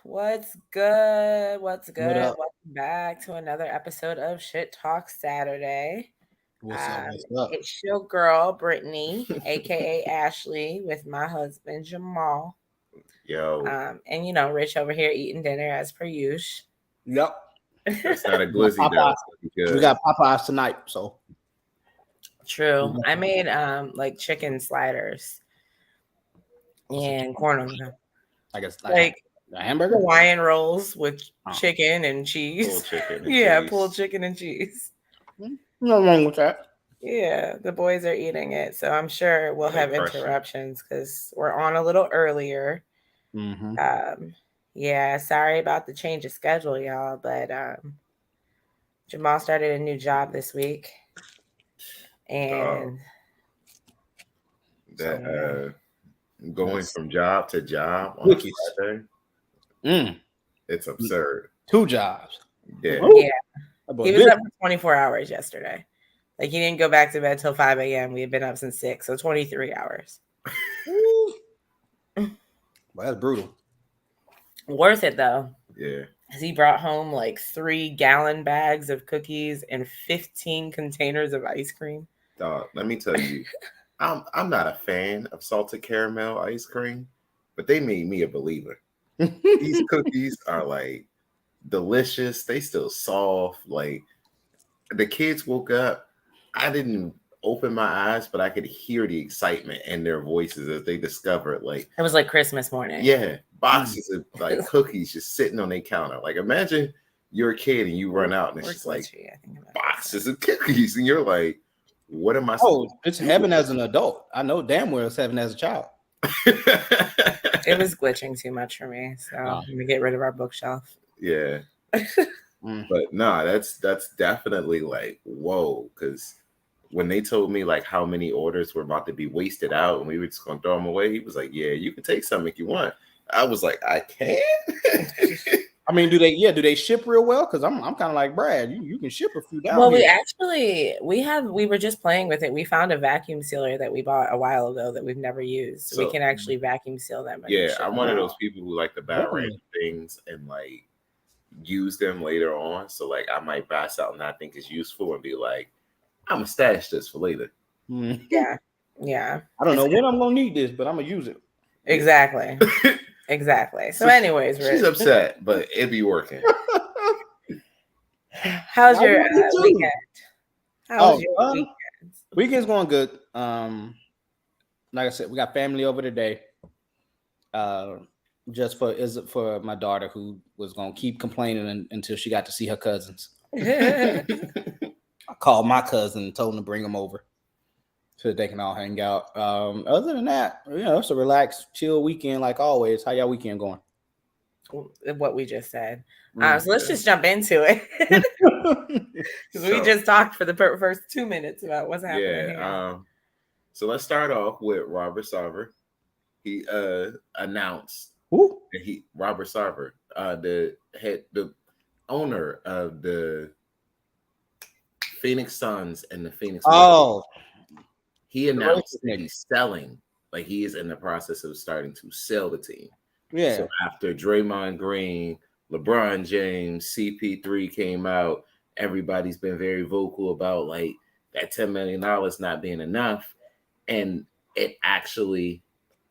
What's good? What's What good? up? Welcome back to another episode of Shit Talk Saturday. What's up? Um, What's up? it's your girl, Brittany, aka Ashley, with my husband, Jamal. Yo, And Rich over here eating dinner as per usual. Yep. that's not a We got glizzy though. Popeyes. So you We good. got Popeyes tonight, so we True. got I some- made like chicken sliders what's it? and corn on them. I guess like Like a hamburger. Hawaiian rolls with Oh. chicken and cheese. Pulled chicken and Yeah, cheese. pulled chicken and cheese. No wrong with that. Yeah, the boys are eating it, so I'm sure we'll They have crushing. interruptions because we're on a little earlier. Mm-hmm. Yeah, sorry about the change of schedule, y'all, but Jamal started a new job this week, and That going from job to job on Cookies. a Friday, Mm. it's absurd. 2 jobs. Yeah. Woo. yeah, That boy he was big. up for 24 hours yesterday. Like he didn't go back to bed till 5 a.m. We had been up since 6, so 23 hours. Woo. Well, that's brutal. Worth it though. Yeah. He brought home like 3-gallon bags of cookies and 15 containers of ice cream. Dog, let me tell you, I'm not a fan of salted caramel ice cream, but they made me a believer. These cookies are like delicious. They still soft. Like the kids woke up. I didn't open my eyes, but I could hear the excitement in their voices as they discovered like It was like Christmas morning. yeah, boxes of like cookies just sitting on their counter. Like imagine you're a kid and you run out and it's We're just like glitchy, I think, about boxes of cookies, and you're like, what am I Oh, supposed it's to do? heaven as an adult. I know damn well it's heaven as a child. It was glitching too much for me, so Oh. I'm gonna get rid of our bookshelf. Yeah. Mm. But nah, that's definitely like whoa, because when they told me like how many orders were about to be wasted out and we were just gonna throw them away, he was like, "Yeah, you can take some if you want." I was like, "I can." I mean, do they ship real well? Because I'm kind of like Brad. You can ship a few down Well, here. we were just playing with it. We found a vacuum sealer that we bought a while ago that we've never used. So we So- can actually vacuum seal them. And Yeah, ship I'm them one of out. those people who like to buy Definitely. random things and like use them later on. So like I might buy something I think is useful and be like, I'm gonna stash this for later. Mm. Yeah, I don't know when I'm gonna need this, but I'm gonna use it. exactly. Exactly. So, anyways, she's Rich, upset, but it be working. how's I your love you too. weekend? How's your Oh, weekend? Weekend's going good. Like I said, we got family over today. Just for my daughter who was gonna keep complaining until she got to see her cousins. I called my cousin and told him to bring them over so that they can all hang out. Other than that, it's a relaxed, chill weekend like always. How y'all weekend going? What we just said. Mm. So let's just jump into it because we So- just talked for the first 2 minutes about what's happening. Yeah. So let's start off with Robert Sarver. He announced Who? that Robert Sarver, the owner of the Phoenix Suns and the Phoenix. Oh, He announced racist that he's selling, like he is in the process of starting to sell the team. yeah. So after Draymond Green, LeBron James, CP3 came out, everybody's been very vocal about like that $10 million not being enough. And it actually,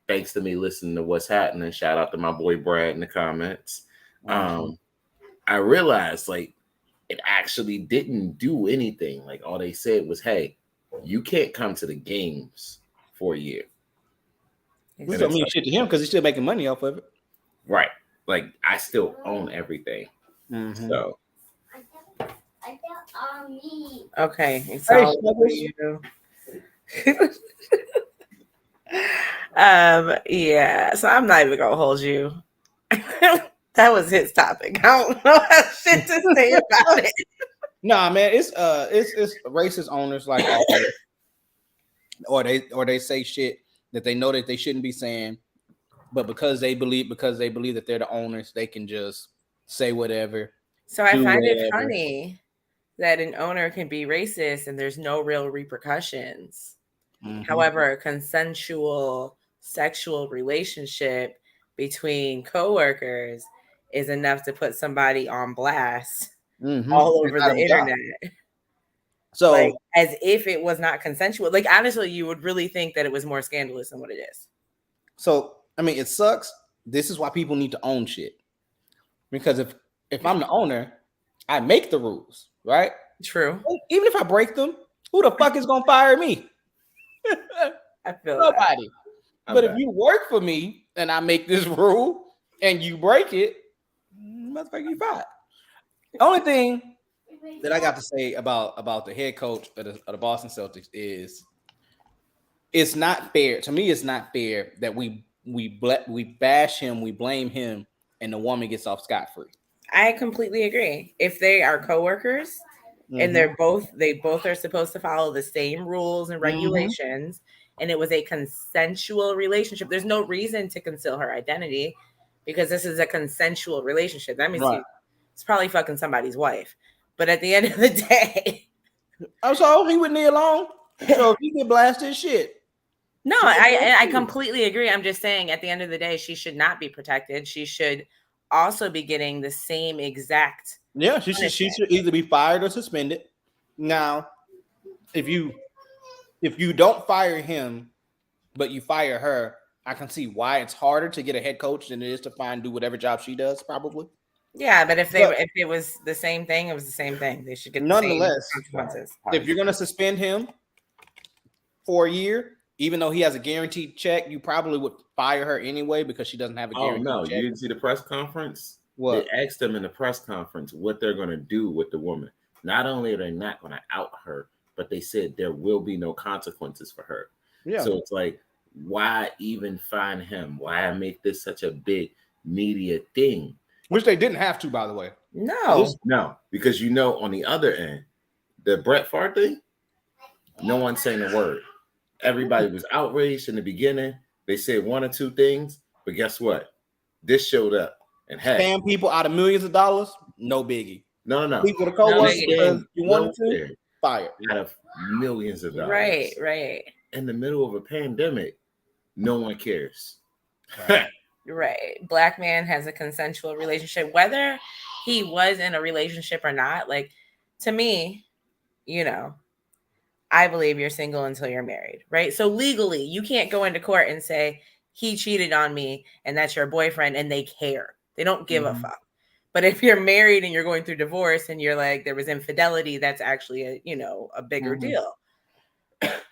thanks to me listening to what's happening, shout out to my boy Brad in the comments. I realized like it actually didn't do anything. Like all they said was, hey, you can't come to the games for a year. Which don't mean shit to him because he's still making money off of it. Right. Like I still own everything. Mm-hmm. So Okay, it's Hey, all for Snuggles. you. Yeah. So I'm not even gonna hold you. That was his topic. I don't know how shit to say about it. Nah, man, it's racist owners like always. or they say shit that they know that they shouldn't be saying, but because they believe that they're the owners, they can just say whatever. So I do find it whatever. funny that an owner can be racist and there's no real repercussions. Mhm. However, a consensual sexual relationship between coworkers is enough to put somebody on blast Mm-hmm. all over the internet. So, like, as if it was not consensual. Like, honestly, you would really think that it was more scandalous than what it is. So, I mean, it sucks. This is why people need to own shit. Because if I'm the owner, I make the rules, right? True. Even if I break them, who the fuck is gonna fire me? I feel Nobody. I'm But if back. you work for me and I make this rule and you break it, motherfucker, you fired. The only thing that I got to say about the head coach of the Boston Celtics is it's not fair. To me, it's not fair that we bash him, we blame him, and the woman gets off scot-free. I completely agree. If they are coworkers and they both are supposed to follow the same rules and regulations, and it was a consensual relationship, there's no reason to conceal her identity because this is a consensual relationship. That means it's probably fucking somebody's wife. But at the end of the day, so he wouldn't need alone. So if he get blasted, shit. No, I completely agree. I'm just saying at the end of the day, she should not be protected. She should also be getting the same exact. Yeah, she should either be fired or suspended. Now, if you don't fire him, but you fire her, I can see why it's harder to get a head coach than it is to do whatever job she does, probably. Yeah, but if it was the same thing, it was the same thing. They should get nonetheless the same consequences. If you're gonna suspend him for a year, even though he has a guaranteed check, you probably would fire her anyway because she doesn't have a guaranteed check. You didn't see the press conference? What? They asked them in the press conference what they're going to do with the woman. Not only are they not going to out her, but they said there will be no consequences for her. Yeah. So it's like, why even fine him? Why make this such a big media thing? Which they didn't have to, by the way. No, because on the other end, the Brett Favre thing, no one's saying a word. Everybody was outraged in the beginning. They said one or two things, but guess what? This showed up and scam people out of millions of dollars. No biggie. No. People to co-work because you wanted to fire out of millions of dollars. Right. In the middle of a pandemic, no one cares. Right. Black man has a consensual relationship, whether he was in a relationship or not. Like, to me, I believe you're single until you're married, right? So legally, you can't go into court and say he cheated on me and that's your boyfriend and they care. They don't give a fuck. But if you're married and you're going through divorce and you're like, there was infidelity, that's actually a bigger deal.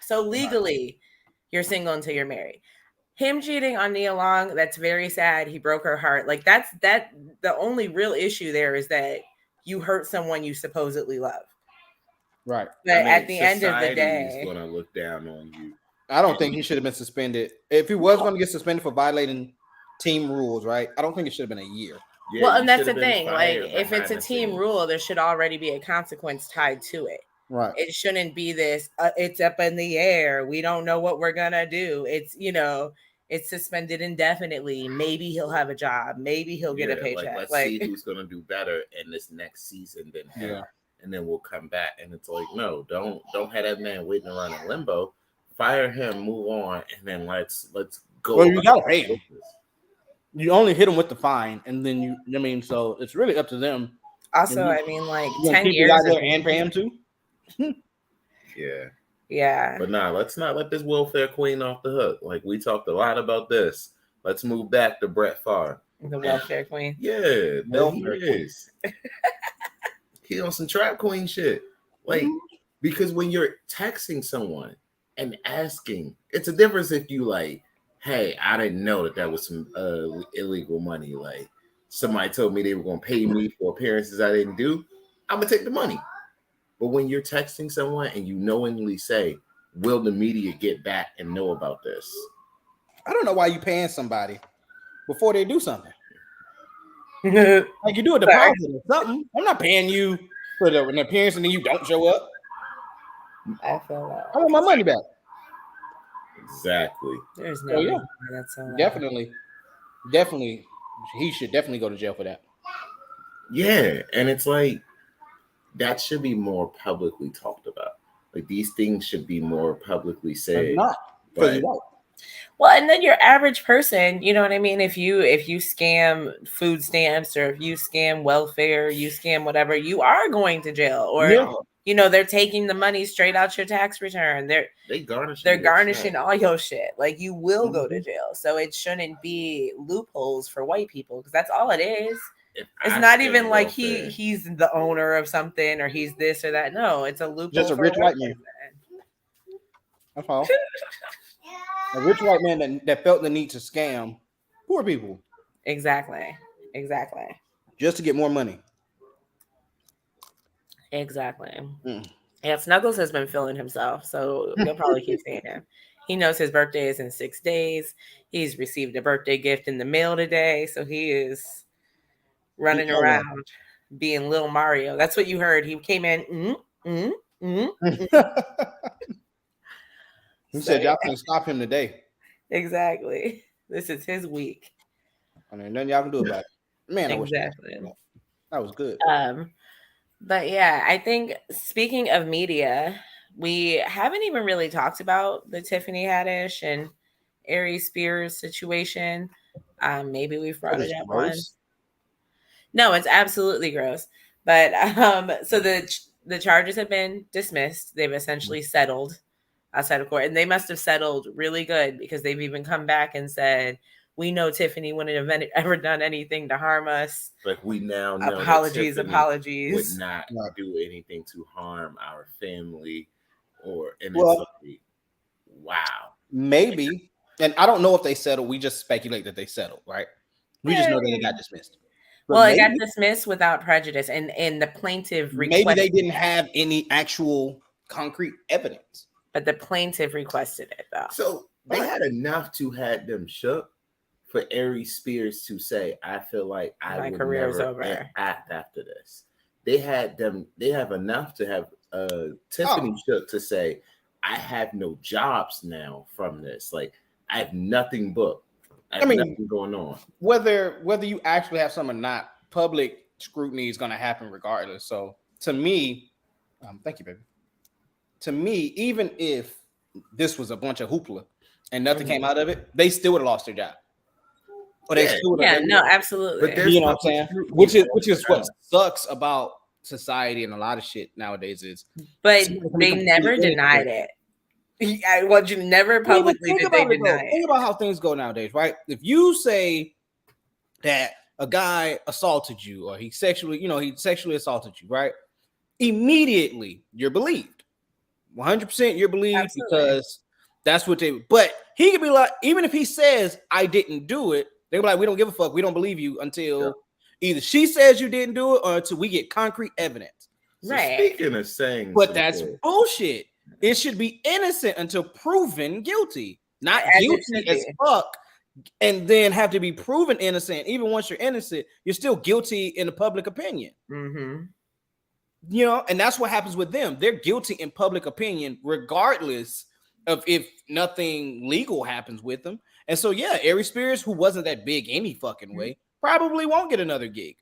So legally, you're single until you're married. Him cheating on Nia Long, that's very sad. He broke her heart. Like, the only real issue there is that you hurt someone you supposedly love. Right. But at the end of the day, he's going to look down on you. I don't think he should have been suspended. If he was going to get suspended for violating team rules, right? I don't think it should have been a year. Yeah, well, and that's the thing. Like, if it's a team rule, there should already be a consequence tied to it. Right. It shouldn't be this, it's up in the air. We don't know what we're going to do. It's, it's suspended indefinitely. Maybe he'll have a job. Maybe he'll get a paycheck. Let's see who's going to do better in this next season than him. Yeah. And then we'll come back. And it's like, no, don't have that man waiting around in limbo. Fire him, move on, and then let's go. Well, you got to pay him. You only hit him with the fine, and then so it's really up to them. Also, 10 years out there and pay him too. Yeah. But let's not let this welfare queen off the hook. Like, we talked a lot about this. Let's move back to Brett Favre. The welfare queen. Yeah, he is. He on some trap queen shit. Like, because when you're texting someone and asking, it's a difference if you like, hey, I didn't know that was some illegal money. Like, somebody told me they were going to pay me for appearances I didn't do. I'm going to take the money. But when you're texting someone and you knowingly say, will the media get back and know about this? I don't know why you paying somebody before they do something. Like, you do a deposit or something. I'm not paying you for an appearance and then you don't show up. I feel that. I want my money back. Exactly. There's no that's definitely. He should definitely go to jail for that. Yeah, and it's like that should be more publicly talked about. Like, these things should be more publicly said. Not because you're right. Well, and then your average person, you know what I mean? If you scam food stamps or if you scam welfare, you scam whatever, you are going to jail. Or you know, they're taking the money straight out your tax return. They're garnishing all your shit. Like you will go to jail. So it shouldn't be loopholes for white people because that's all it is. It's not even like he's the owner of something or he's this or that. No, it's a loophole. Just a rich white man. That's all. A rich white man that felt the need to scam poor people. Exactly. Just to get more money. Exactly. Yeah, Snuggles has been feeling himself, so you'll probably keep seeing him. He knows his birthday is in 6 days. He's received a birthday gift in the mail today, so he is running around being Little Mario. That's what you heard. He came in. He said, y'all can't stop him today. Exactly. This is his week. I mean, nothing y'all can do about it. Man, exactly. That was good. But yeah, I think speaking of media, we haven't even really talked about the Tiffany Haddish and Aries Spears situation. Maybe we've brought it up once. No, it's absolutely gross. But so the charges have been dismissed. They've essentially settled outside of court, and they must have settled really good because they've even come back and said, we know Tiffany wouldn't have ever done anything to harm us. Like we now know apologies would not do anything to harm our family or innocently. Wow. Maybe. And I don't know if they settled. We just speculate that they settled, right? We just know that it got dismissed. But well, it got dismissed without prejudice, and the plaintiff maybe they didn't have any actual concrete evidence. But the plaintiff requested it, though. So they had enough to have them shook for Aries Spears to say, I feel like my career's over. Act after this. They have enough to have Tiffany shook to say, I have no jobs now from this. Like, I have nothing booked. I mean, nothing going on. Whether you actually have some or not, public scrutiny is going to happen regardless. So to me, thank you, baby. To me, even if this was a bunch of hoopla and nothing came out of it, they still would have lost their job. Or they still absolutely. But you know what I'm saying? Which is what sucks about society and a lot of shit nowadays is. But they never denied it. Well, you never publicly did they deny it. Think about how things go nowadays, right? If you say that a guy assaulted you or he sexually assaulted you, right? Immediately you're believed. 100% you're believed. Absolutely. Because that's what they. But he could be like, even if he says I didn't do it, they'll be like, we don't give a fuck. We don't believe you until either she says you didn't do it or until we get concrete evidence. Right. So speaking of saying, but that's bullshit. It should be innocent until proven guilty, not guilty as fuck, and then have to be proven innocent. Even once you're innocent, you're still guilty in the public opinion. Mm-hmm. You know, and that's what happens with them. They're guilty in public opinion, regardless of if nothing legal happens with them. And so, yeah, Aries Spears, who wasn't that big any fucking way, probably won't get another gig.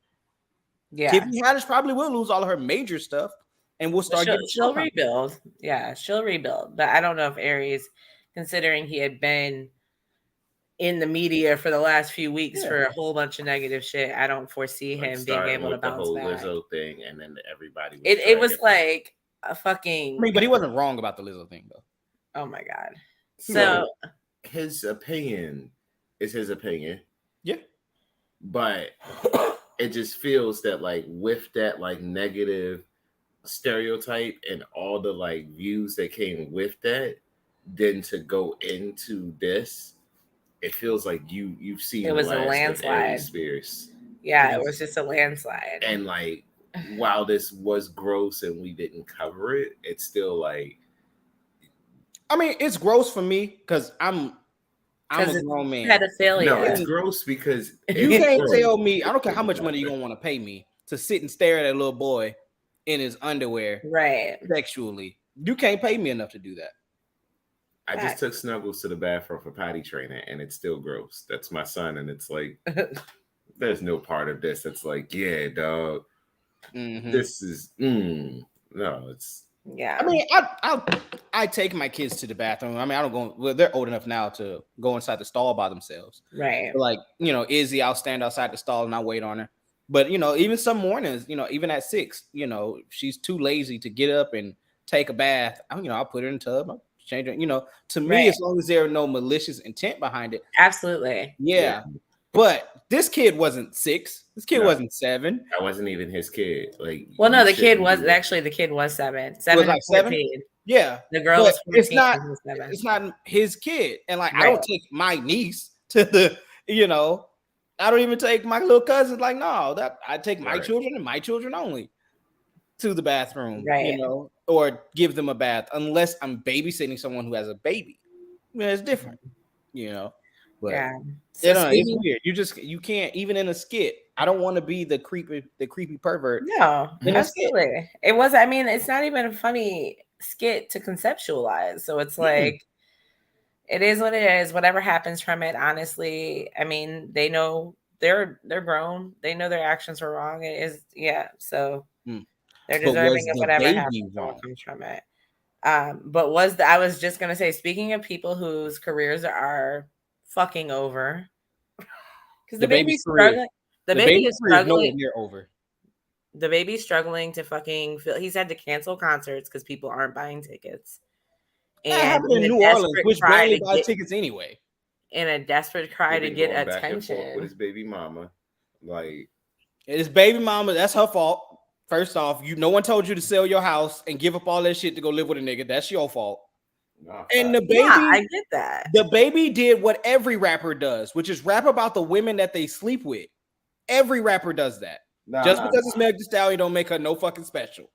Yeah, Tiffany Haddish probably will lose all of her major stuff, and we'll start getting. She'll rebuild. Yeah, she'll rebuild. But I don't know if Aries, considering he had been in the media for the last few weeks for a whole bunch of negative shit, I don't foresee him being able to bounce the whole back. Lizzo thing, and then everybody. It was like a fucking. I mean, but he wasn't wrong about the Lizzo thing, though. Oh my god! So his opinion is his opinion. Yeah, but it just feels that like with that like negative stereotype and all the like views that came with that, then to go into this. It feels like you've seen it was a landslide. Spears. Yeah, it was just a landslide. And like, while this was gross and we didn't cover it, it's still like. I mean, it's gross for me because I'm a grown man. Pedophilia. No, it's gross because you can't tell me. I don't care how much money you're gonna want to pay me to sit and stare at a little boy in his underwear, right? Sexually, you can't pay me enough to do that. I just took Snuggles to the bathroom for potty training, and it's still gross. That's my son, and it's like, there's no part of this that's like, yeah, dog. Mm-hmm. This is no, it's Yeah. I mean, I take my kids to the bathroom. I mean, I don't go. Well, they're old enough now to go inside the stall by themselves. Right. But like, you know, Izzy, I'll stand outside the stall and I wait on her. But you know, even some mornings, you know, even at 6, you know, she's too lazy to get up and take a bath. I'll put her in the tub, I'll change her. You know, to me, as long as there are no malicious intent behind it, absolutely. yeah. But this kid wasn't 6. This kid wasn't 7. That wasn't even his kid. Like, well, no, the kid was 7. 7 like 7. Yeah, the girl is 14. It's not his kid, and like I don't take my niece to the, you know, I don't even take my little cousins. Like, no, that I take my children and my children only to the bathroom, you know, or give them a bath unless I'm babysitting someone who has a baby. I mean, it's different, you know. But so you know, it's weird. You can't, even in a skit. I don't want to be the creepy pervert. No, absolutely. It was. I mean, it's not even a funny skit to conceptualize. So it's like, it is what it is. Whatever happens from it, honestly. I mean, they know they're grown. They know their actions were wrong. It is, so they're deserving of whatever happens comes from it. But I was just gonna say, speaking of people whose careers are fucking over, because the baby's struggling. The baby is struggling. Near over. The baby's struggling to fucking fill. He's had to cancel concerts because people aren't buying tickets. And that happened in New Orleans, which barely buy tickets anyway. In a desperate cry to get attention with his baby mama, like his baby mama, that's her fault. First off, no one told you to sell your house and give up all that shit to go live with a nigga. That's your fault. And the baby, I get that. The baby did what every rapper does, which is rap about the women that they sleep with. Every rapper does that. Because it's Meg Thee Stallion don't make her no fucking special.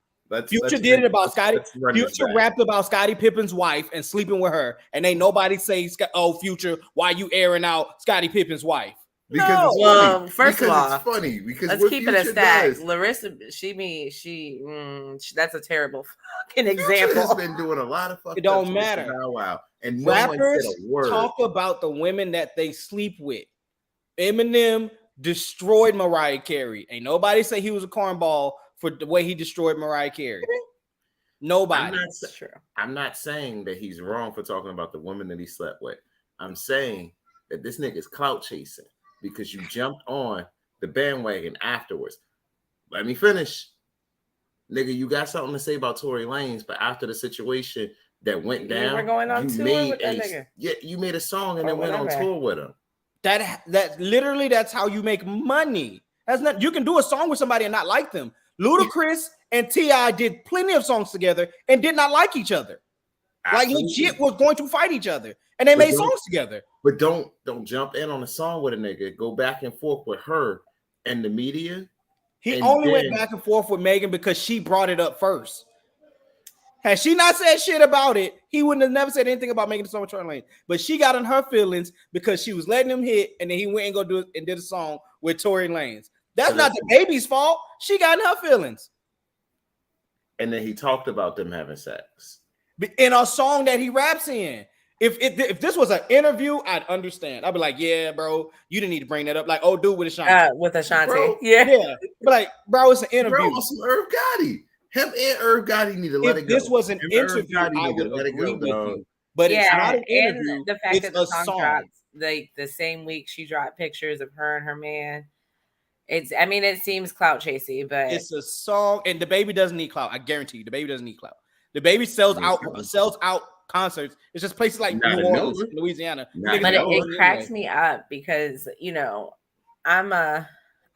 Future did it about Scotty. Future rapped about Scottie Pippen's wife and sleeping with her, and ain't nobody say, "Oh, Future, why you airing out Scottie Pippen's wife?" Because first of all, it's funny. Because let's keep it a stack. Larissa, that's a terrible fucking example. Future has been doing a lot of fucking. It don't matter. Wow, and rappers talk about the women that they sleep with. Eminem destroyed Mariah Carey. Ain't nobody say he was a cornball for the way he destroyed Mariah Carey. Nobody. I'm not saying that he's wrong for talking about the woman that he slept with. I'm saying that this nigga is clout chasing because you jumped on the bandwagon afterwards. Let me finish. Nigga, you got something to say about Tory Lanez, but after the situation that went down, you were going on tour with that nigga. Yeah, you made a song and then went on tour with him. That literally, that's how you make money. That's not, you can do a song with somebody and not like them. Ludacris and T.I. did plenty of songs together and did not like each other. Absolutely. Like legit was going to fight each other, and they made songs together. But don't jump in on a song with a nigga. Go back and forth with her and the media. He only went back and forth with Megan because she brought it up first. Had she not said shit about it, he wouldn't have never said anything about making the song with Tory Lanez. But she got in her feelings because she was letting him hit, and then he went and go do it and did a song with Tory Lanez. That's not the baby's fault. She got in her feelings. And then he talked about them having sex in a song that he raps in. If this was an interview, I'd understand. I'd be like, yeah, bro, you didn't need to bring that up. Like, oh, dude, with Ashanti. With Ashanti. Bro, yeah. But like, bro, it's an interview. Bro, some Irv Gotti. Him and Irv Gotti need to let it go. If this was an interview, I would agree with you. But it's not an interview. The fact that the song dropped the same week she dropped pictures of her and her man. It seems clout chasey, but it's a song, and the baby doesn't need clout. I guarantee you, the baby doesn't need clout. The baby sells out concerts. It's just places like New Orleans, Louisiana. But it cracks me up because I'm a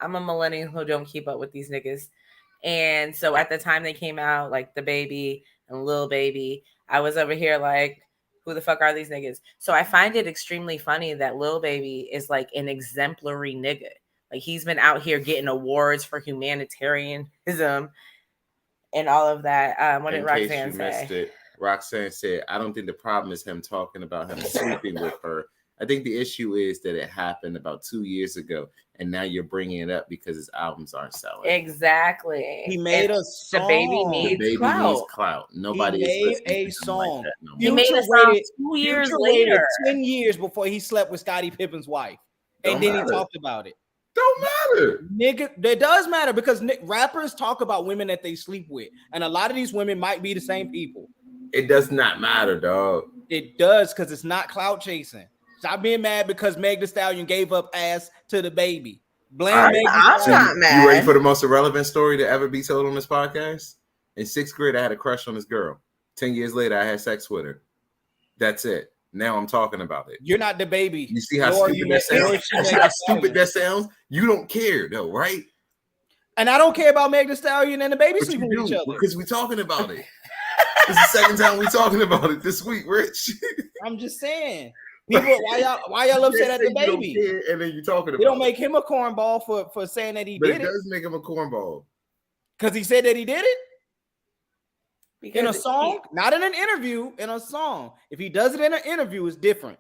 millennial who don't keep up with these niggas, and so at the time they came out, like the baby and Lil Baby, I was over here like, who the fuck are these niggas? So I find it extremely funny that Lil Baby is like an exemplary nigga. Like he's been out here getting awards for humanitarianism and all of that. What did Roxanne say? Roxanne said, I don't think the problem is him talking about him sleeping with her. I think the issue is that it happened about 2 years ago, and now you're bringing it up because his albums aren't selling. Exactly. He made a song. The baby needs clout. Nobody made a song. Like that no he made a song 2 years later. 10 years before he slept with Scottie Pippen's wife, and then he talked about it. Don't matter. Nigga, that does matter because rappers talk about women that they sleep with, and a lot of these women might be the same people. It does not matter, dog. It does because it's not clout chasing. Stop being mad because Meg Thee Stallion gave up ass to the baby. Blame Meg Thee I'm Stallion. not mad. You ready for the most irrelevant story to ever be told on this podcast? In 6th grade, I had a crush on this girl. 10 years later, I had sex with her. That's it. Now I'm talking about it. You're not the baby. You see how stupid that sounds? You see how stupid that sounds? You don't care though, right? And I don't care about Meg Thee Stallion and the baby sleeping with each other. Because we're talking about it. It's the second time we're talking about it this week, Rich. I'm just saying. People, why y'all upset at the baby? And then you're talking about it. Don't make him a cornball for saying that he did it. But it does make him a cornball. Because he said that he did it? Because in a song, not in an interview, in a song. If he does it in an interview, it's different.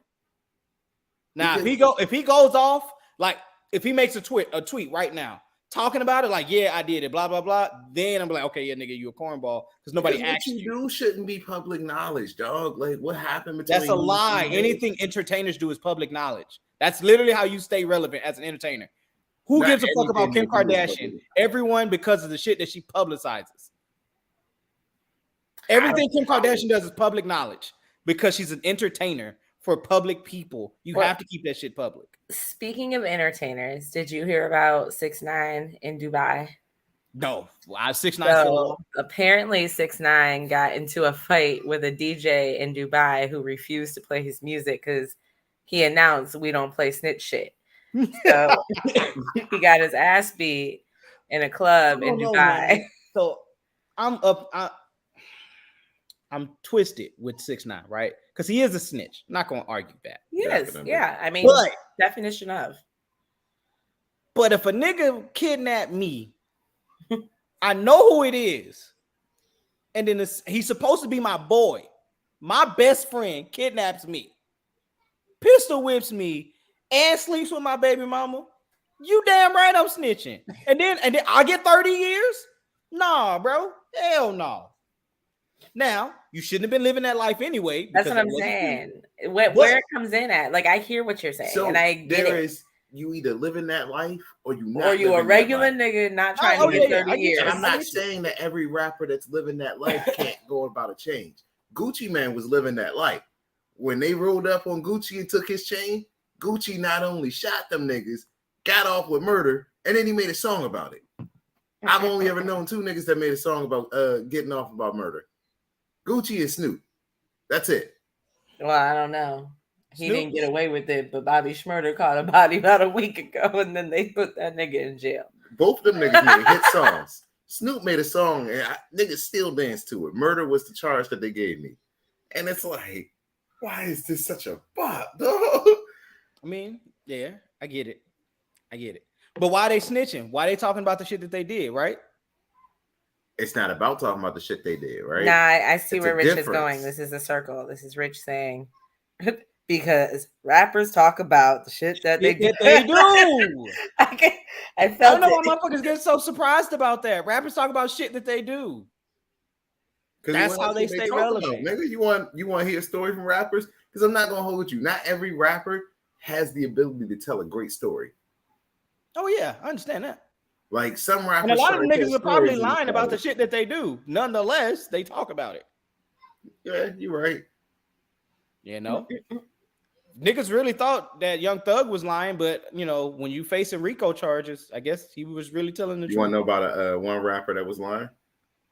Now, if he goes off, like if he makes a tweet right now talking about it, like, yeah, I did it, blah blah blah, then I'm like, okay, yeah, nigga, you a cornball because nobody asked you. What you do shouldn't be public knowledge, dog. Like, what happened between? That's a lie. Anything entertainers do is public knowledge. That's literally how you stay relevant as an entertainer. Who gives a fuck about Kim Kardashian? Everyone, because of the shit that she publicizes. Everything Kim Kardashian does is public knowledge because she's an entertainer for public people. You have to keep that shit public. Speaking of entertainers, did you hear about 6ix9ine in Dubai? No, 6ix9ine. So apparently 6ix9ine got into a fight with a DJ in Dubai who refused to play his music because he announced we don't play snitch shit. So he got his ass beat in a club in Dubai. So I'm twisted with 6ix9ine, right? Because he is a snitch. I'm not gonna argue that. Yes, definitely. Yeah. I mean, definition of. But if a nigga kidnapped me, I know who it is, and then he's supposed to be my boy. My best friend kidnaps me, pistol whips me, and sleeps with my baby mama. You damn right I'm snitching. And then I get 30 years? Nah, bro. Hell no. Now, you shouldn't have been living that life anyway. That's what I'm saying. Where it comes in at. Like, I hear what you're saying. So and I get it. You either living that life or you not. Or you a regular nigga not trying to get 30 years. And I'm not saying that every rapper that's living that life can't go about a change. Gucci Man was living that life. When they rolled up on Gucci and took his chain, Gucci not only shot them niggas, got off with murder, and then he made a song about it. I've only ever known 2 niggas that made a song about getting off about murder. Gucci and Snoop. That's it. Well, I don't know. He didn't get away with it, but Bobby Shmurda caught a body about a week ago, and then they put that nigga in jail. Both of them niggas made hit songs. Snoop made a song, and niggas still dance to it. Murder was the charge that they gave me. And it's like, why is this such a bop, dog? I mean, yeah, I get it. But why are they snitching? Why are they talking about the shit that they did, right? It's not about talking about the shit they did, right? Nah, I see where Rich is going. This is a circle. This is Rich saying, because rappers talk about the shit that they do. I felt I don't know why motherfuckers get so surprised about that. Rappers talk about shit that they do. That's how they stay relevant. Nigga, you want to hear a story from rappers? Because I'm not gonna hold you. Not every rapper has the ability to tell a great story. Oh yeah, I understand that. Like some rappers, and a lot of niggas are probably lying about the shit that they do. Nonetheless, they talk about it. Yeah, you're right. You know, niggas really thought that Young Thug was lying, but you know, when you facing RICO charges, I guess he was really telling the truth. You want to know about one rapper that was lying?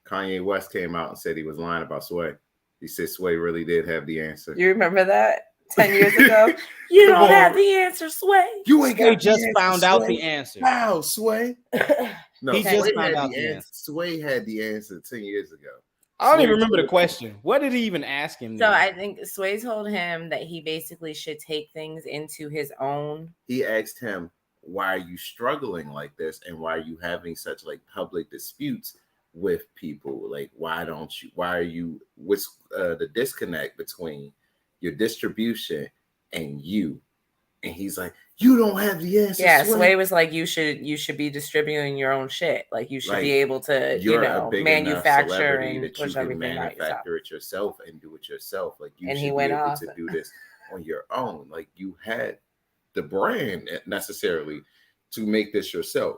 Kanye West came out and said he was lying about Sway. He said Sway really did have the answer. You remember that 10 years ago? You don't have the answer, Sway. You ain't got just found out the answer. Wow, Sway. No, he just found out the answer. Sway had the answer 10 years ago. I don't even remember the question. What did he even ask him? So I think Sway told him that he basically should take things into his own. He asked him, why are you struggling like this? And why are you having such like public disputes with people? Like, what's the disconnect between your distribution and you? And he's like, you don't have the answer. Yeah, Sway was like, you should be distributing your own shit. Like, you should be able to, manufacture and push everything out manufacture it yourself and do it yourself. Like, you and should be able to do this on your own. Like, you had the brand necessarily. to make this yourself.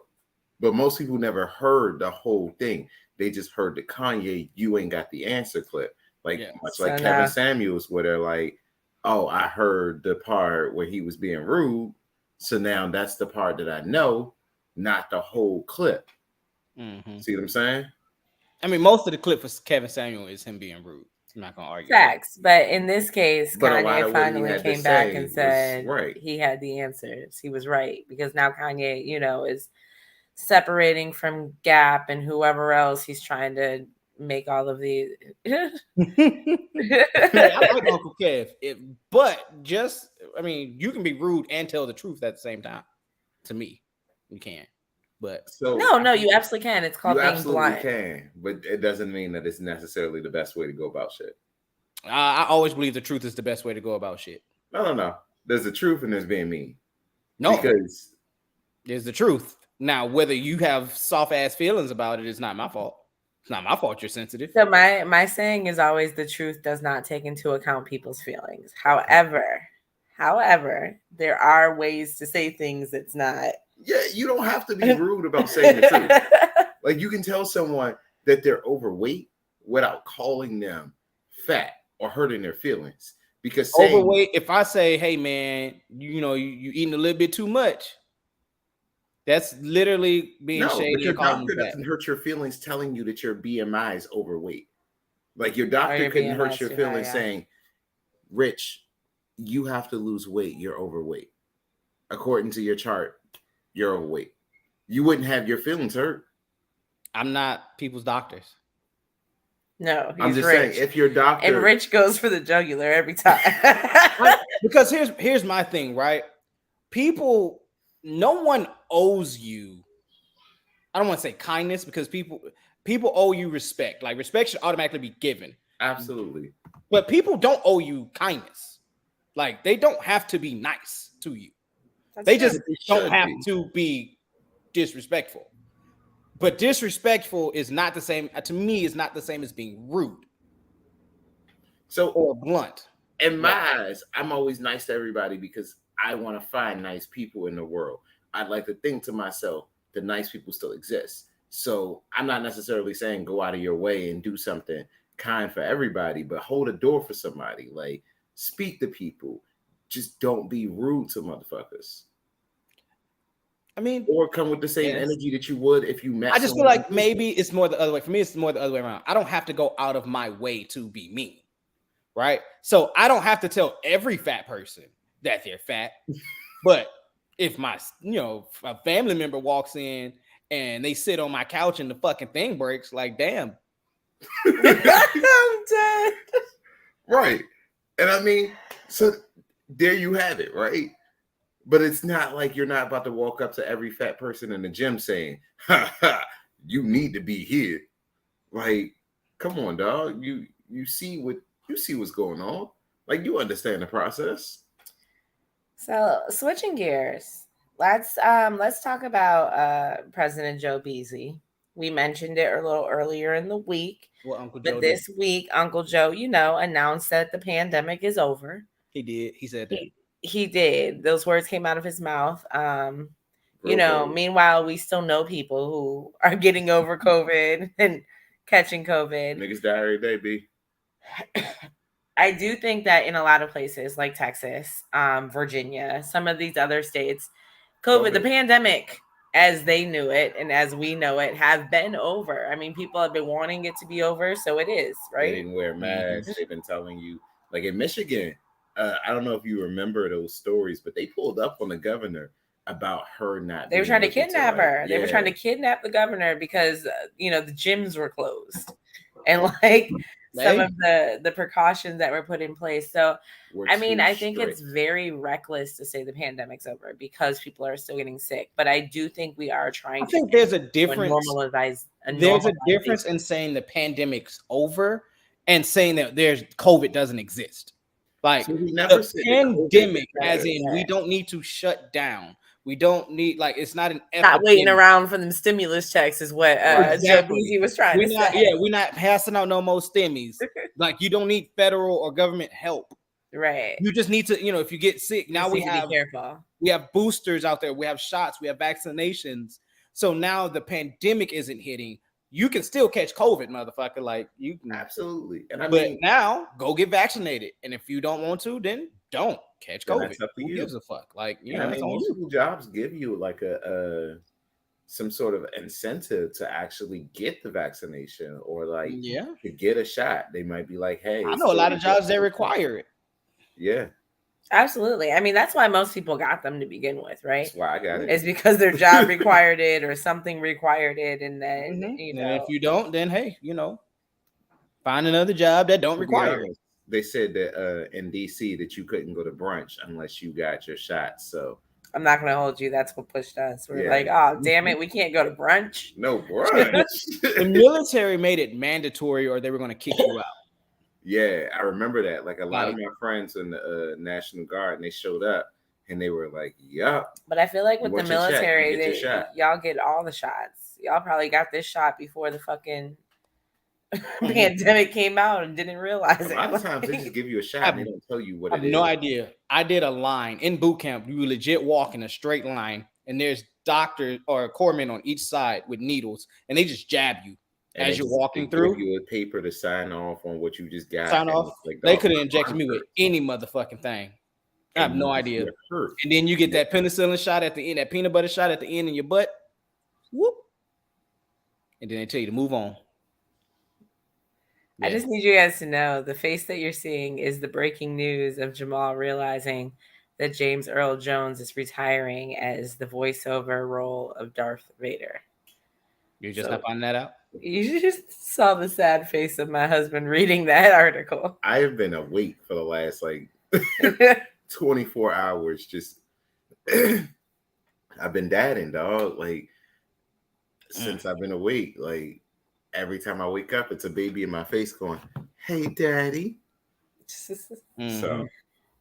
But most people never heard the whole thing. They just heard the Kanye, you ain't got the answer clip. Like much like Kevin Samuels, where they're like, oh, I heard the part where he was being rude. So now that's the part that I know, not the whole clip. See what I'm saying? I mean, most of the clip for Kevin Samuel is him being rude. I'm not gonna argue. Facts, but in this case, Kanye finally came back and said he had the answers. He was right, because now Kanye, is separating from Gap and whoever else he's trying to make all of these. I like Uncle Kev, you can be rude and tell the truth at the same time. To me, you can. But no, you absolutely can. It's called being blunt. You absolutely can, but it doesn't mean that it's necessarily the best way to go about shit. I always believe the truth is the best way to go about shit. No. There's the truth and there's being mean. No, because there's the truth. Now, whether you have soft ass feelings about it is not my fault. It's not my fault you're sensitive. So my saying is always the truth does not take into account people's feelings. However, there are ways to say things that's not. Yeah, you don't have to be rude about saying the truth. Like, you can tell someone that they're overweight without calling them fat or hurting their feelings. Because overweight, if I say, hey man, you eating a little bit too much, that's literally being shady. But your doctor doesn't hurt your feelings telling you that your BMI is overweight. Like, your doctor couldn't hurt your feelings saying, Rich, you have to lose weight. You're overweight. According to your chart, you're overweight. You wouldn't have your feelings hurt. I'm not people's doctors. No, I'm just saying, if your doctor and Rich goes for the jugular every time. Because here's my thing, right? People, no one owes you. I don't want to say kindness, because people owe you respect. Like, respect should automatically be given. Absolutely. But people don't owe you kindness. Like, they don't have to be nice to you. They just don't have to be disrespectful. But disrespectful is not the same, to me, is not the same as being rude. Or blunt. In my eyes, I'm always nice to everybody because I want to find nice people in the world. I'd like to think to myself that nice people still exist. So I'm not necessarily saying go out of your way and do something kind for everybody, but hold a door for somebody. Like, speak to people. Just don't be rude to motherfuckers. I mean, or come with the same energy that you would if you met. I just feel like maybe it's more the other way. For me, it's more the other way around. I don't have to go out of my way to be mean, right? So I don't have to tell every fat person that they're fat. But if my, a family member walks in and they sit on my couch and the fucking thing breaks, like, damn. I'm dead. Right. And I mean, so there you have it, right? But it's not like you're not about to walk up to every fat person in the gym saying, ha ha, you need to be here. Like, come on, dog. You see what's going on. Like, you understand the process. So, switching gears, let's talk about President Joe Beasley. We mentioned it a little earlier in the week. But this week, Uncle Joe, announced that the pandemic is over. He did. He said that. He did. Those words came out of his mouth. Meanwhile, we still know people who are getting over COVID and catching COVID. Niggas die every day, B. I do think that in a lot of places like Texas, Virginia, some of these other states, the pandemic, as they knew it and as we know it, have been over. I mean, people have been wanting it to be over, so it is, right? They didn't wear masks. They've been telling you, like in Michigan, I don't know if you remember those stories, but they pulled up on the governor about her not. They were trying to kidnap her. They were trying to kidnap the governor because the gyms were closed, and some of the precautions that were put in place. So, I mean, I think it's very reckless to say the pandemic's over because people are still getting sick. But I do think we are trying. I think there's a difference. There's a difference in saying the pandemic's over and saying that COVID doesn't exist. Like, so the pandemic, as in we don't need to shut down. We don't need, it's not an epidemic. Not waiting around for them stimulus checks is what Joe Beasley was trying to say. Yeah, we're not passing out no more stimmies. Like, you don't need federal or government help. Right. You just need to, if you get sick, now we have be careful. We have boosters out there. We have shots. We have vaccinations. So now the pandemic isn't hitting. You can still catch COVID, motherfucker. Like you can. Absolutely. And but now go get vaccinated. And if you don't want to, then don't catch COVID. That's up to Who you. gives a fuck? Like, most school jobs give you like some sort of incentive to actually get the vaccination or like to get a shot. They might be like, hey, I know a lot of jobs that require it. Yeah. Absolutely. I mean, that's why most people got them to begin with, right? That's why I got it. It's because their job required it or something required it. And then, and if you don't, then hey, find another job that don't require it. They said that in DC that you couldn't go to brunch unless you got your shot. So I'm not going to hold you. That's what pushed us. We're like, oh, damn it. We can't go to brunch. No brunch. The military made it mandatory or they were going to kick you out. Yeah, I remember that. Like a lot of my friends in the National Guard, and they showed up and they were like, yup. But I feel like with the military, y'all get all the shots. Y'all probably got this shot before the fucking pandemic came out and didn't realize it. A lot of times they just give you a shot and they don't tell you what it is. I have no idea. I did a line in boot camp. You legit walk in a straight line and there's doctors or corpsmen on each side with needles and they just jab you. And as you're walking through, give you a paper to sign off on what you just got. Sign off. Like, they could have injected me with any motherfucking thing. I have no idea. And then you get that penicillin shot at the end, that peanut butter shot at the end in your butt. Whoop. And then they tell you to move on. I just need you guys to know the face that you're seeing is the breaking news of Jamal realizing that James Earl Jones is retiring as the voiceover role of Darth Vader. You're just not finding that out? You just saw the sad face of my husband reading that article. I have been awake for the last 24 hours. Just I've been dadding, dog. Like since I've been awake. Like every time I wake up, it's a baby in my face going, "Hey, daddy." So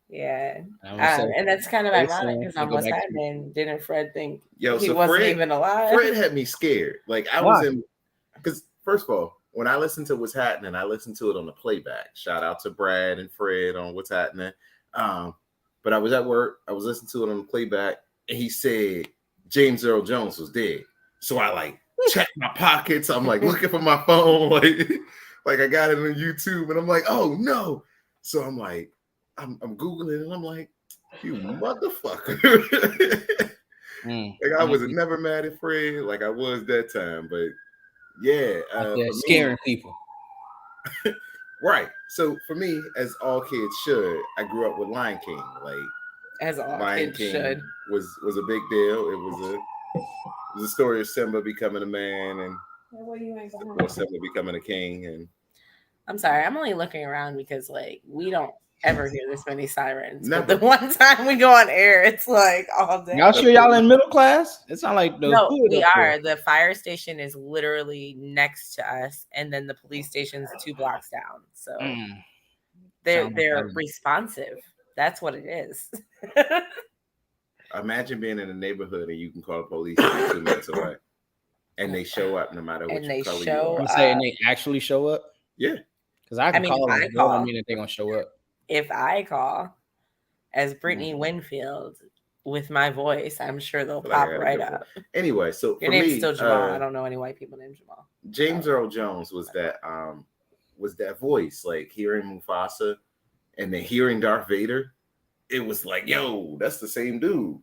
yeah, and that's kind of ironic because on What's Happening, didn't Fred think he wasn't even alive? Fred had me scared. Like I was in. Because first of all, when I listen to What's Happening, I listen to it on the playback. Shout out to Brad and Fred on What's Happening. But I was at work. I was listening to it on the playback, and he said James Earl Jones was dead. So I checked my pockets. I'm looking for my phone, like I got it on YouTube, and I'm like, oh no. So I'm I'm Googling, and I'm like, you motherfucker. I was never mad at Fred like I was that time, but. Yeah, scaring people. Right. So for me, as all kids should, I grew up with Lion King. Like as all Lion kids King should was a big deal. It was a story of Simba becoming a man and Simba becoming a king. And I'm sorry, I'm only looking around because we don't ever hear this many sirens. Never. But the one time we go on air, it's all day. Y'all sure y'all in middle class? It's not like no, we are. The fire station is literally next to us, and then the police station's 2 blocks down. So they're responsive. That's what it is. Imagine being in a neighborhood and you can call the police 2 minutes away, and they show up no matter what color you are. You saying they actually show up? Yeah, because I can call them. I mean that they're gonna show up. If I call as Brittany Winfield with my voice, I'm sure they'll pop right up. Anyway, so your name's still Jamal. I don't know any white people named Jamal. James Earl Jones was that voice, like hearing Mufasa and then hearing Darth Vader. It was like, yo, that's the same dude.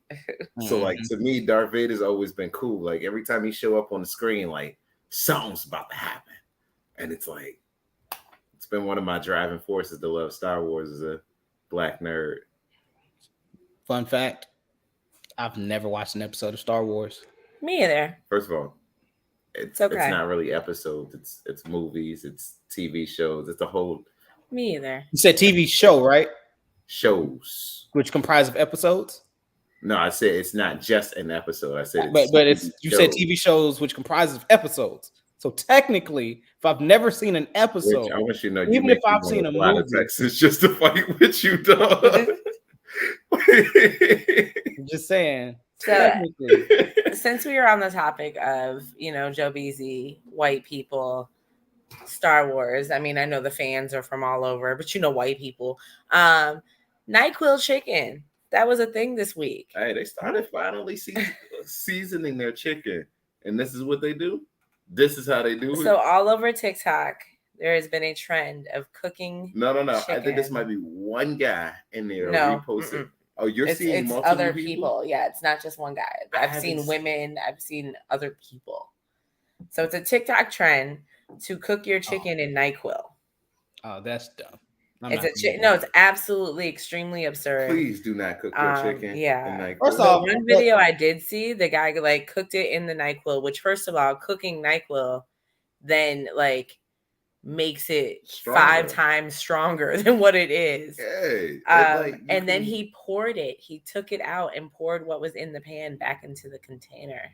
So to me, Darth Vader's always been cool. Like every time he show up on the screen, something's about to happen, and it's been one of my driving forces to love Star Wars as a black nerd. Fun fact, I've never watched an episode of Star Wars. Me either. First of all, it's not really episodes. It's movies. It's TV shows. It's a whole. Me either. You said TV show, right? Shows. Which comprise of episodes? No, I said it's not just an episode. I said you said TV shows which comprises of episodes. So technically, if I've never seen an episode, Which I want you to know, even if I've seen a movie, Texas just to fight with you, dog. I'm just saying. So, since we are on the topic of Joe Beasy, white people, Star Wars. I mean, I know the fans are from all over, but white people. NyQuil chicken. That was a thing this week. Hey, they started finally seasoning their chicken, and this is what they do. This is how they do it. So all over TikTok, there has been a trend of cooking. No. Chicken. I think this might be one guy in there reposting. Mm-mm. Oh, you're seeing it's multiple other people? Yeah, it's not just one guy. I've seen women. I've seen other people. So it's a TikTok trend to cook your chicken in NyQuil. Oh, that's dumb. It's absolutely extremely absurd. Please do not cook your chicken. Yeah. First off, one video I did see, the guy like cooked it in the NyQuil, which first of all, cooking NyQuil then like makes it stronger. 5 times stronger than what it is. Hey, and then he poured it. He took it out and poured what was in the pan back into the container.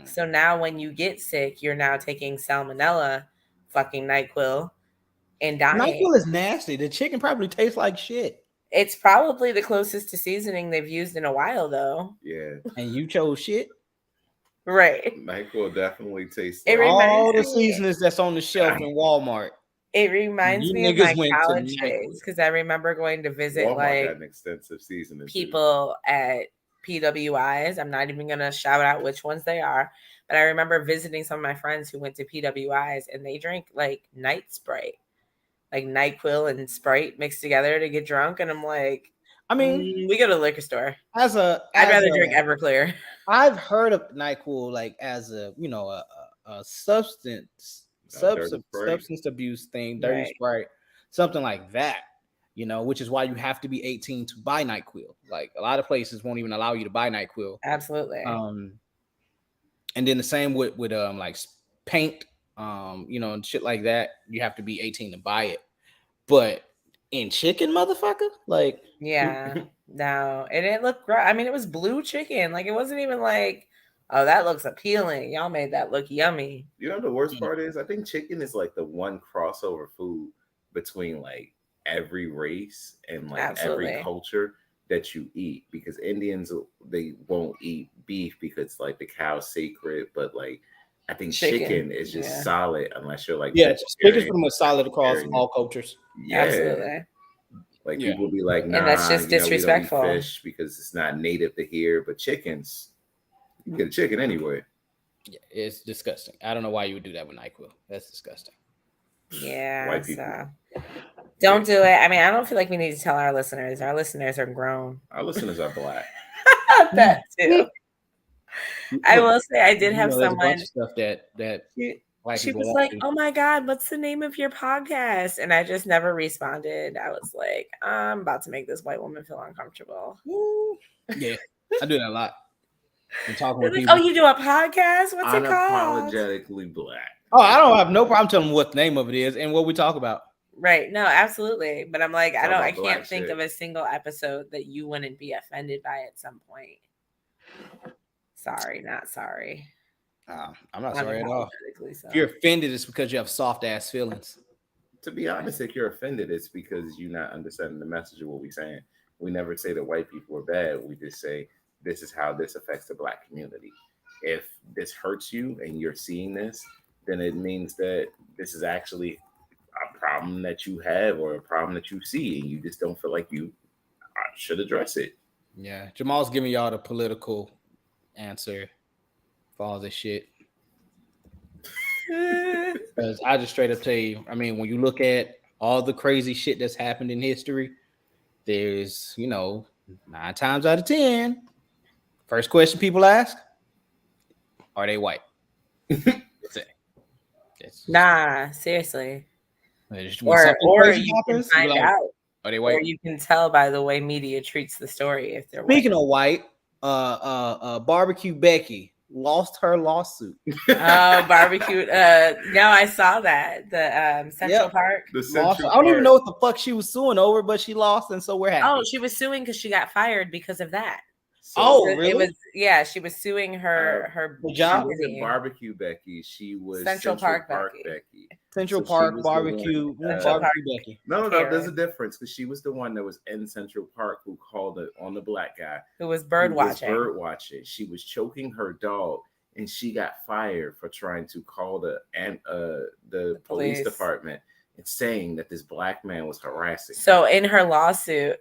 So now when you get sick, you're now taking salmonella fucking NyQuil and dying. NyQuil is nasty. The chicken probably tastes like shit. It's probably the closest to seasoning they've used in a while, though. Yeah. And you chose shit? Right. NyQuil definitely tastes like all the seasonings that's on the shelf in Walmart. It reminds me of my college days because I remember going to visit Walmart had an extensive seasoning people at PWIs. I'm not even going to shout out which ones they are, but I remember visiting some of my friends who went to PWIs and they drank like night Sprite, like NyQuil and Sprite mixed together to get drunk. And I'm like, I mean, we go to the liquor store. I'd rather drink Everclear. I've heard of NyQuil like as a substance abuse thing, dirty Sprite, something like that. Which is why you have to be 18 to buy NyQuil. Like a lot of places won't even allow you to buy NyQuil. Absolutely. And then the same with like paint, and shit like that. You have to be 18 to buy it. But in chicken, motherfucker, like no, it didn't look great. I mean, it was blue chicken. Like it wasn't even like, oh, that looks appealing. Y'all made that look yummy. You know the worst part is, I think chicken is like the one crossover food between like every race and like every culture that you eat, because Indians, they won't eat beef because like the cow's sacred, but like I think chicken is just solid unless you're like chicken is pretty much solid across all cultures. Absolutely. Like people be like, nah, and that's just disrespectful. We don't eat fish because it's not native to here, but chickens, you can get a chicken anywhere. Yeah, it's disgusting. I don't know why you would do that with NyQuil. That's disgusting. Yeah, white people. Don't do it. I mean, I don't feel like we need to tell our listeners. Our listeners are grown. Our listeners are black. That too. I will say I did have someone. A bunch of stuff that she was like, "Oh my God, what's the name of your podcast?" And I just never responded. I was like, "I'm about to make this white woman feel uncomfortable." Yeah, I do that a lot. I'm talking with like, people. "Oh, you do a podcast? What's it called?" Unapologetically Black. Oh, I don't have no problem telling them what the name of it is and what we talk about. Right. No, absolutely. But I'm like, I can't think of a single episode that you wouldn't be offended by at some point. Sorry, not sorry. I'm not sorry at all. So. If you're offended, it's because you have soft ass feelings. To be honest, if you're offended, it's because you're not understanding the message of what we're saying. We never say that white people are bad. We just say this is how this affects the black community. If this hurts you and you're seeing this, then it means that this is actually a problem that you have or a problem that you see, and you just don't feel like you should address it. Yeah, Jamal's giving y'all the political answer for all this shit. Because I just straight up tell you, I mean, when you look at all the crazy shit that's happened in history, there's 9 times out of 10, first question people ask, are they white? Nah, seriously. Or you can find out. Are they white? Or you can tell by the way media treats the story if they're Speaking white. of white, Barbecue Becky lost her lawsuit. Oh, barbecue. No, I saw that. The Central Park. I don't even know what the fuck she was suing over, but she lost, and so we're happy. Oh, she was suing because she got fired because of that. So really? She was suing her job. She wasn't Barbecue Becky. She was Central Park Becky. Central Park Barbecue Becky. No. There's a difference, because she was the one that was in Central Park who called it on the black guy who was bird watching. She was choking her dog, and she got fired for trying to call the police department and saying that this black man was harassing. So in her lawsuit.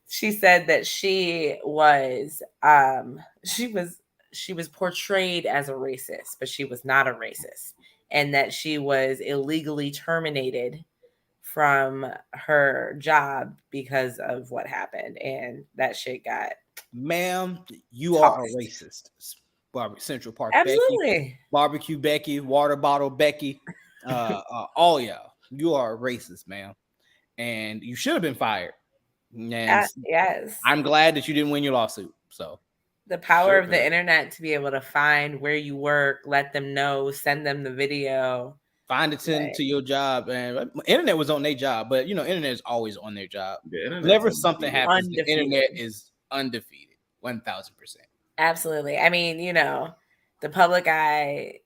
She said that she was portrayed as a racist, but she was not a racist, and that she was illegally terminated from her job because of what happened, and that shit got Ma'am, you tossed. are a racist. Central Park Absolutely. Becky, Barbecue Becky, Water Bottle Becky, all y'all. You are a racist, ma'am, and you should have been fired. And yes, I'm glad that you didn't win your lawsuit. So the power of the internet to be able to find where you work, let them know, send them the video, find it to your job. And internet was on their job, but internet is always on their job. Whenever something happens, the internet is undefeated, 1,000%. Absolutely. I mean, the public eye.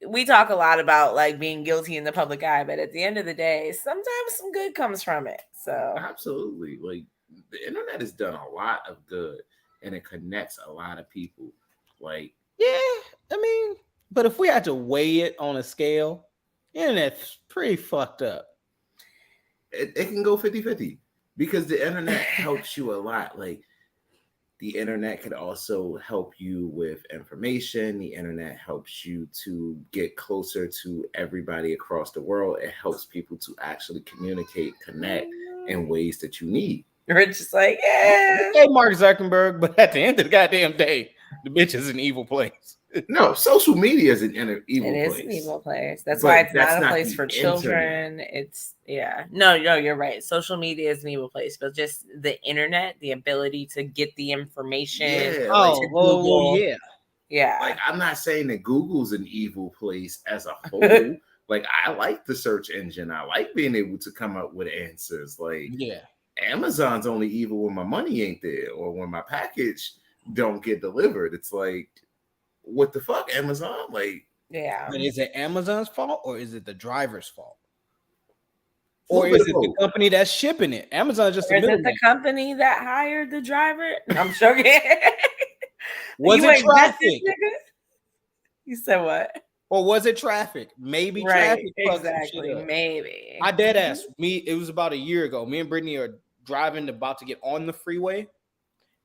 We talk a lot about like being guilty in the public eye, but at the end of the day, sometimes some good comes from it. So absolutely, like the internet has done a lot of good, and it connects a lot of people. Like, yeah, I mean, but if we had to weigh it on a scale, internet's pretty fucked up. It can go 50-50 because the internet helps you a lot. Like, the internet could also help you with information. The internet helps you to get closer to everybody across the world. It helps people to actually communicate, connect in ways that you need. We're just like, yeah. Hey, Mark Zuckerberg, but at the end of the goddamn day, the bitch is an evil place. No, social media is an evil place. It is an evil place. That's why it's not a place for children. It's No, you're right. Social media is an evil place, but just the internet, the ability to get the information. Yeah, yeah. Like, I'm not saying that Google's an evil place as a whole. Like, I like the search engine. I like being able to come up with answers. Like, Amazon's only evil when my money ain't there or when my package don't get delivered. It's like, what the fuck, Amazon? Like, but is it Amazon's fault or is it the driver's fault? Or is it the company that's shipping it? Amazon's just is it the company that hired the driver? I'm joking. Was it traffic? You said what? Or was it traffic? Maybe traffic. Exactly. Maybe. I dead ass. It was about a year ago. Me and Brittany are driving about to get on the freeway,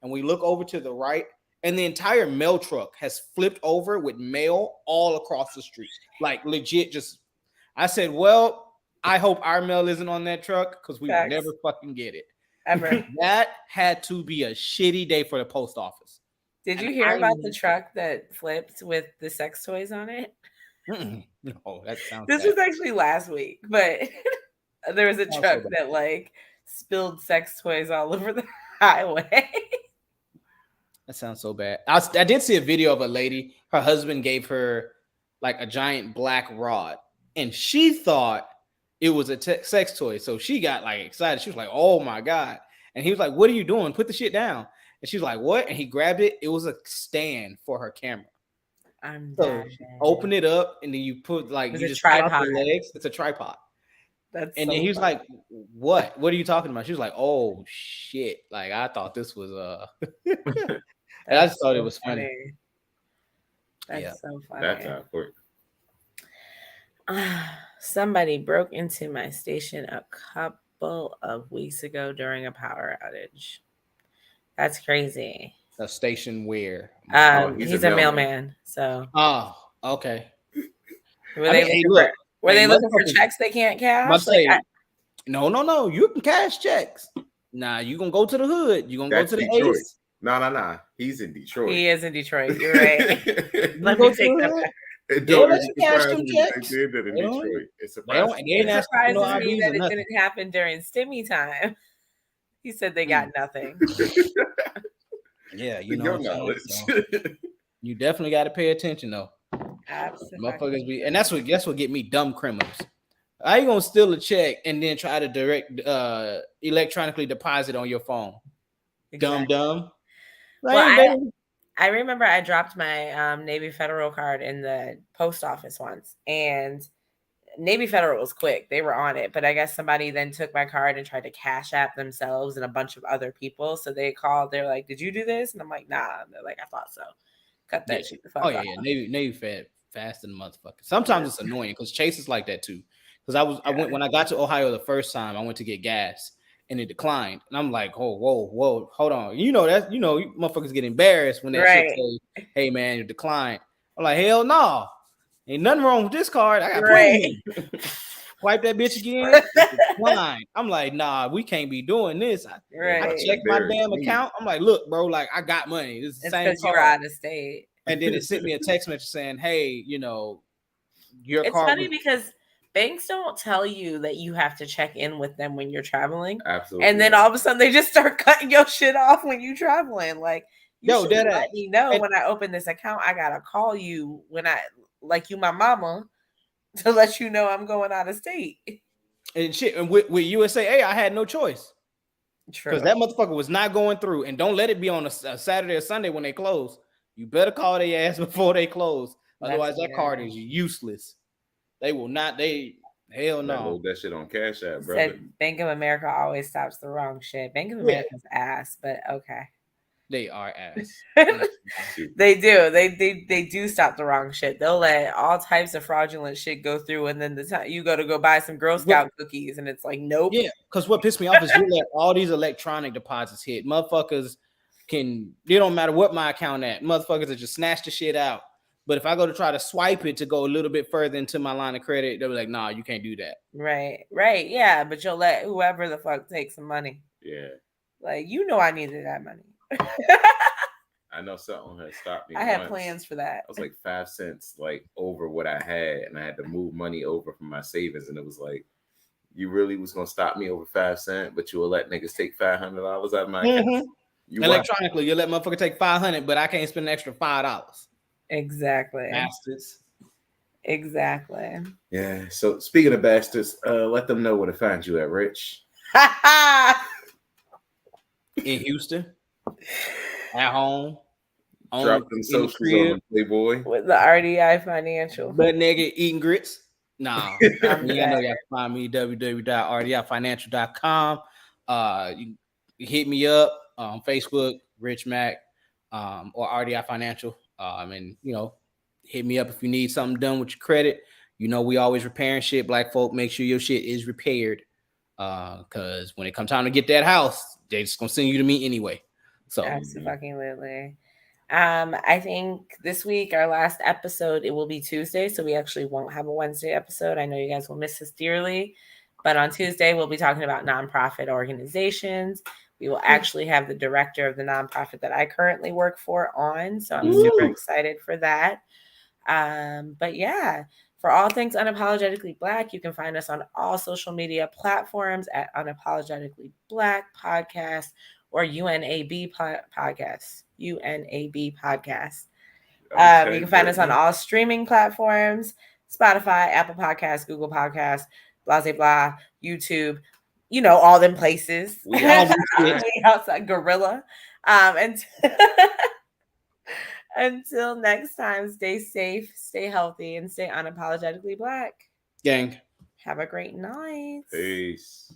and we look over to the right, and the entire mail truck has flipped over with mail all across the street. Like, legit, just I said, well, I hope our mail isn't on that truck because we will never fucking get it. Ever. That had to be a shitty day for the post office. Did you hear about the truck that flipped with the sex toys on it? No, that sounds This was actually last week, but there was a truck that like spilled sex toys all over the highway. That sounds so bad. I did see a video of a lady. Her husband gave her like a giant black rod, and she thought it was a sex toy. So she got like excited. She was like, "Oh my God!" And he was like, "What are you doing? Put the shit down." And she was like, "What?" And he grabbed it. It was a stand for her camera. Open it up, and then you put like you just cut out the legs. It's a tripod. And then he was like, "What? What are you talking about?" She was like, "Oh shit! Like I thought this was and I just thought it was funny. That's so funny. That's awkward. Somebody broke into my station a couple of weeks ago during a power outage. That's crazy. A station where? He's a mailman. So. Oh, okay. Were they looking for checks they can't cash? No. You can cash checks. Nah, you gonna go to the hood. You gonna go to the Detroit. Ace. No. He's in Detroit. He is in Detroit. You're right. Let me take that back. Don't let you cash them checks. They did in Detroit. It surprises me that it didn't happen during Stimmy time. He said they got nothing. Yeah, you know, you definitely got to pay attention though. Absolutely, motherfuckers and that's what get me dumb criminals. How you gonna steal a check and then try to electronically deposit on your phone? Exactly. Dumb. Well, I remember I dropped my Navy Federal card in the post office once, and Navy Federal was quick. They were on it, but I guess somebody then took my card and tried to cash app themselves and a bunch of other people. So they called. They're like, "Did you do this?" And I'm like, "Nah." And they're like, "I thought so." Cut that shit the fuck off. Navy fast and motherfucker. Sometimes it's annoying because Chase is like that too. Because I went when I got to Ohio the first time, I went to get gas, and it declined. And I'm like, oh, whoa, hold on. Motherfuckers get embarrassed when that shit Right. say, hey man, it declined. I'm like, hell no. Ain't nothing wrong with this card. I got Right. plenty. Wipe that bitch again. It declined. I'm like, nah, we can't be doing this. I Right. checked my damn account. I'm like, look, bro, like I got money. It's the It's same because you're card. out of state. And then it sent me a text message saying, hey, your It's card funny was because banks don't tell you that you have to check in with them when you're traveling. Absolutely. And then all of a sudden they just start cutting your shit off when you're traveling. Like, you should let me know when I open this account. I gotta call you when like you my mama to let you know I'm going out of state. And shit. And with USAA, I had no choice. Because that motherfucker was not going through. And don't let it be on a Saturday or Sunday when they close. You better call their ass before they close. Otherwise, that card is useless. They will not. Hell no. Load that shit on Cash App, brother. Said Bank of America always stops the wrong shit. Bank of America's ass, but okay. They are ass. They do. They do stop the wrong shit. They'll let all types of fraudulent shit go through, and then the time you go buy some Girl Scout cookies, and it's like, nope. Yeah, because what pissed me off is you let all these electronic deposits hit. Motherfuckers it don't matter what my account at. Motherfuckers will just snatch the shit out. But if I go to try to swipe it to go a little bit further into my line of credit, they'll be like, nah, you can't do that. Right. Yeah, but you'll let whoever the fuck take some money. Yeah. Like, I needed that money. I know something had stopped me. I had plans for that. I was like 5 cents like over what I had, and I had to move money over from my savings, and it was like, you really was gonna stop me over 5 cents, but you will let niggas take $500 out of my account. Electronically, you let motherfucker take $500, but I can't spend an extra $5. Exactly. Bastards. Exactly. Yeah. So speaking of bastards, let them know where to find you at, Rich. In Houston. At home. Drop them socials on the Playboy. With the RDI Financial. Butt naked eating grits. Nah. You know you can find me www.rdifinancial.com. You hit me up on Facebook, Rich Mac, or RDI Financial. And hit me up if you need something done with your credit. We always repairing shit. Black folk, make sure your shit is repaired. Because when it comes time to get that house, they just gonna send you to me anyway. So absolutely. I think this week, our last episode, it will be Tuesday, so we actually won't have a Wednesday episode. I know you guys will miss us dearly, but on Tuesday, we'll be talking about nonprofit organizations. We will actually have the director of the nonprofit that I currently work for on, so I'm super excited for that. But yeah, for all things Unapologetically Black, you can find us on all social media platforms at Unapologetically Black Podcast or UNAB Podcast. UNAB Podcast. You can find us on all streaming platforms: Spotify, Apple Podcasts, Google Podcasts, blah, blah, blah, YouTube, all them places. We outside Gorilla. Until next time, stay safe, stay healthy, and stay unapologetically Black. Gang. Have a great night. Peace.